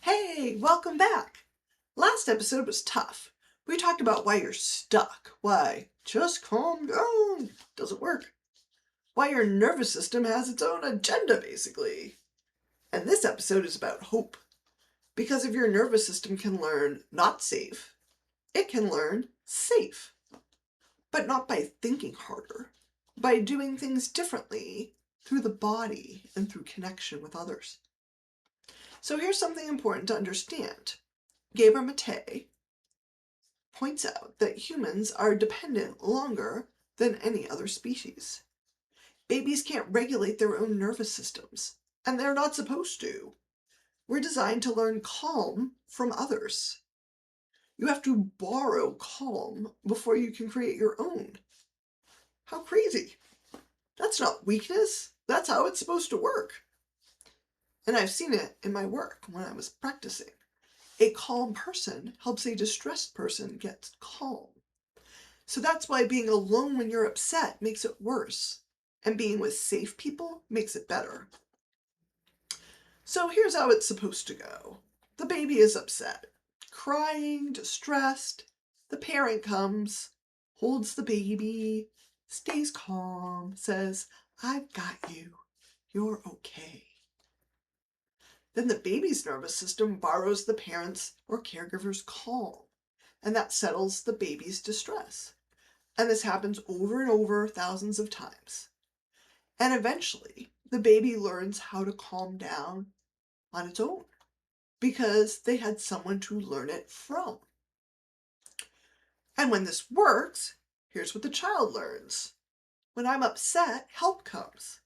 Hey, welcome back. Last episode was tough. We talked about why you're stuck, why just calm down doesn't work, why your nervous system has its own agenda, basically. And this episode is about hope. Because if your nervous system can learn not safe, it can learn safe. But not by thinking harder, by doing things differently through the body and through connection with others. So here's something important to understand. Gabor Maté points out that humans are dependent longer than any other species. Babies can't regulate their own nervous systems, and they're not supposed to. We're designed to learn calm from others. You have to borrow calm before you can create your own. How crazy! That's not weakness, that's how it's supposed to work. And I've seen it in my work when I was practicing. A calm person helps a distressed person get calm. So that's why being alone when you're upset makes it worse, and being with safe people makes it better. So here's how it's supposed to go. The baby is upset, crying, distressed. The parent comes, holds the baby, stays calm, says, "I've got you. You're okay." Then the baby's nervous system borrows the parent's or caregiver's calm, and that settles the baby's distress. And this happens over and over thousands of times. And eventually, the baby learns how to calm down on its own because they had someone to learn it from. And when this works, here's what the child learns. When I'm upset, help comes.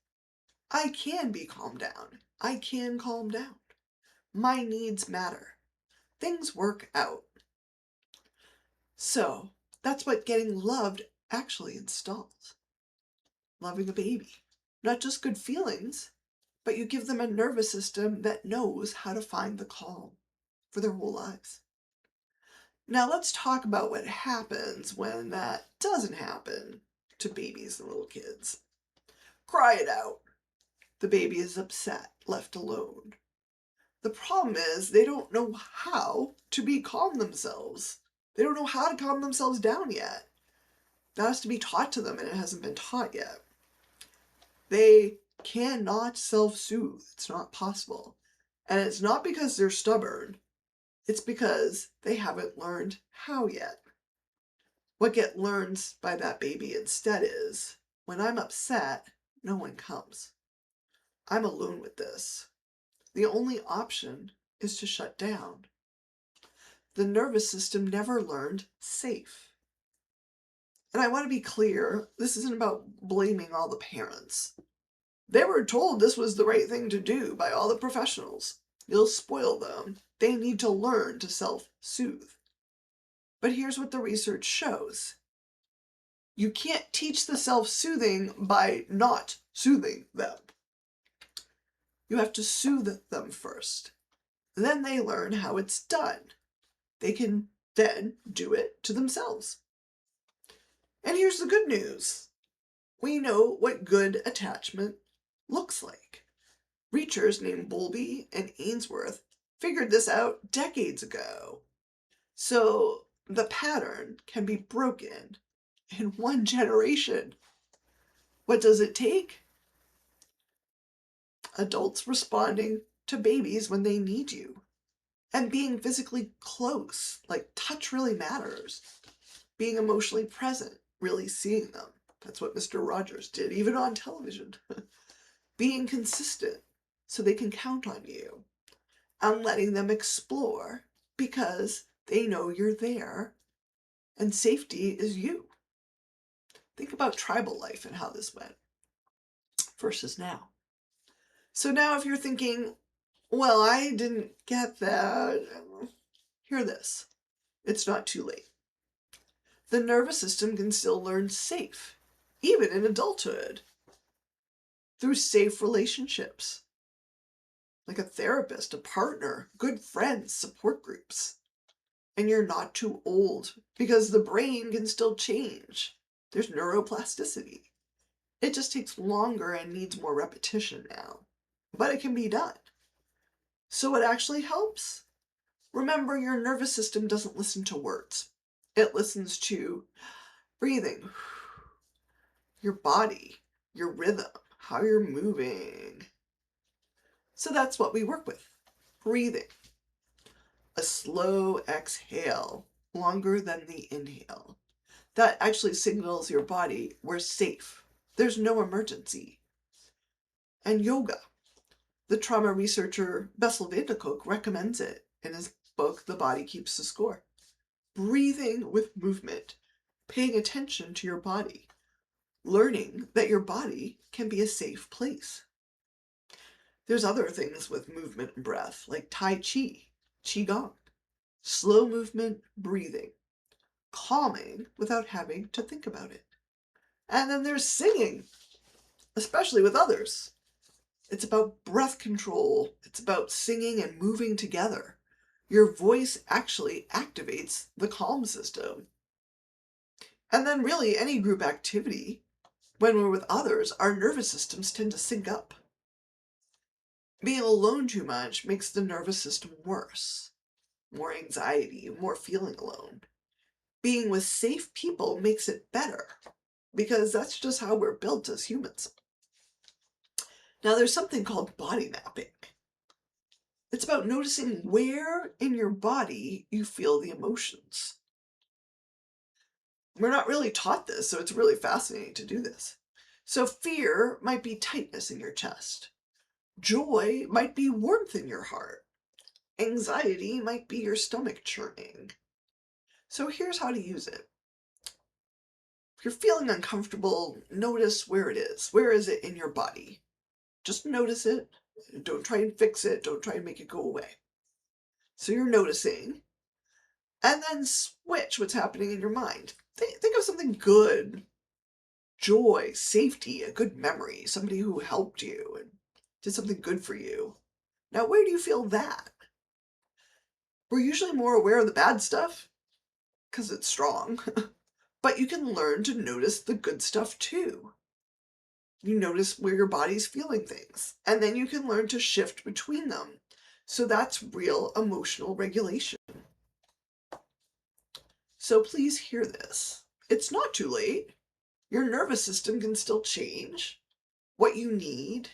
I can be calmed down. I can calm down. My needs matter. Things work out. So that's what getting loved actually installs. Loving a baby. Not just good feelings, but you give them a nervous system that knows how to find the calm for their whole lives. Now let's talk about what happens when that doesn't happen to babies and little kids. Cry it out. The baby is upset, left alone. The problem is they don't know how to be calm themselves. They don't know how to calm themselves down yet. That has to be taught to them, and it hasn't been taught yet. They cannot self-soothe. It's not possible. And it's not because they're stubborn. It's because they haven't learned how yet. What gets learned by that baby instead is, when I'm upset, no one comes. I'm alone with this. The only option is to shut down. The nervous system never learned safe. And I want to be clear, this isn't about blaming all the parents. They were told this was the right thing to do by all the professionals. You'll spoil them. They need to learn to self-soothe. But here's what the research shows. You can't teach the self-soothing by not soothing them. You have to soothe them first. Then they learn how it's done. They can then do it to themselves. And here's the good news. We know what good attachment looks like. Researchers named Bowlby and Ainsworth figured this out decades ago. So the pattern can be broken in one generation. What does it take? Adults responding to babies when they need you. And being physically close, like touch really matters. Being emotionally present, really seeing them. That's what Mr. Rogers did, even on television. Being consistent, so they can count on you. And letting them explore, because they know you're there, and safety is you. Think about tribal life and how this went versus now. So now if you're thinking, well, I didn't get that, hear this. It's not too late. The nervous system can still learn safe, even in adulthood, through safe relationships, like a therapist, a partner, good friends, support groups. And you're not too old, because the brain can still change. There's neuroplasticity. It just takes longer and needs more repetition now, but it can be done. So what actually helps? Remember, your nervous system doesn't listen to words. It listens to breathing, your body, your rhythm, how you're moving. So that's what we work with. Breathing. A slow exhale, longer than the inhale. That actually signals your body we're safe. There's no emergency. And yoga. The trauma researcher Bessel van der Kolk recommends it in his book, The Body Keeps the Score. Breathing with movement, paying attention to your body, learning that your body can be a safe place. There's other things with movement and breath, like Tai Chi, Qigong, slow movement, breathing, calming without having to think about it. And then there's singing, especially with others. It's about breath control. It's about singing and moving together. Your voice actually activates the calm system. And then really any group activity, when we're with others, our nervous systems tend to sync up. Being alone too much makes the nervous system worse. More anxiety, more feeling alone. Being with safe people makes it better, because that's just how we're built as humans. Now there's something called body mapping. It's about noticing where in your body you feel the emotions. We're not really taught this, so it's really fascinating to do this. So fear might be tightness in your chest. Joy might be warmth in your heart. Anxiety might be your stomach churning. So here's how to use it. If you're feeling uncomfortable, notice where it is. Where is it in your body? Just notice it. Don't try and fix it. Don't try and make it go away. So you're noticing. And then switch what's happening in your mind. Think of something good. Joy, safety, a good memory, somebody who helped you and did something good for you. Now, where do you feel that? We're usually more aware of the bad stuff because it's strong, but you can learn to notice the good stuff too. You notice where your body's feeling things, and then you can learn to shift between them. So that's real emotional regulation. So please hear this. It's not too late. Your nervous system can still change. What you need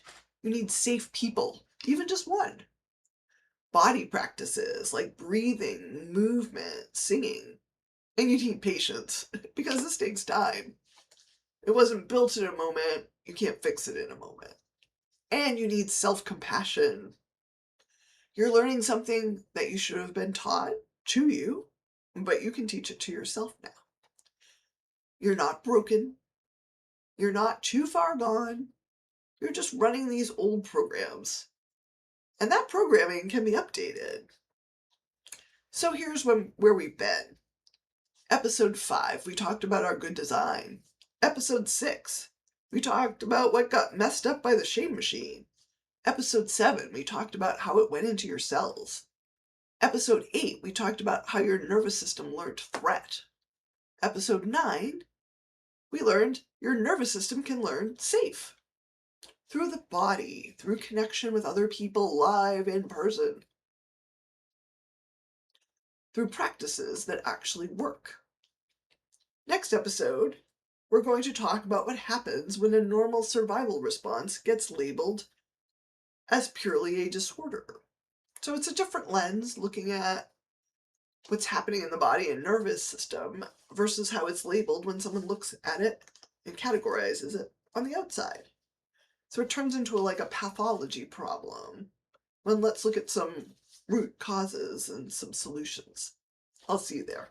safe people, even just one. Body practices like breathing, movement, singing. And you need patience because this takes time. It wasn't built in a moment. You can't fix it in a moment. And you need self-compassion. You're learning something that you should have been taught to you, but you can teach it to yourself now. You're not broken. You're not too far gone. You're just running these old programs. And that programming can be updated. So here's where we've been. Episode 5, we talked about our good design. Episode 6, we talked about what got messed up by the shame machine. Episode 7, we talked about how it went into your cells. Episode 8, we talked about how your nervous system learned threat. Episode 9, we learned your nervous system can learn safe. Through the body, through connection with other people live in person. Through practices that actually work. Next episode, we're going to talk about what happens when a normal survival response gets labeled as purely a disorder. So it's a different lens looking at what's happening in the body and nervous system versus how it's labeled when someone looks at it and categorizes it on the outside. So it turns into like a pathology problem. Well, let's look at some root causes and some solutions. I'll see you there.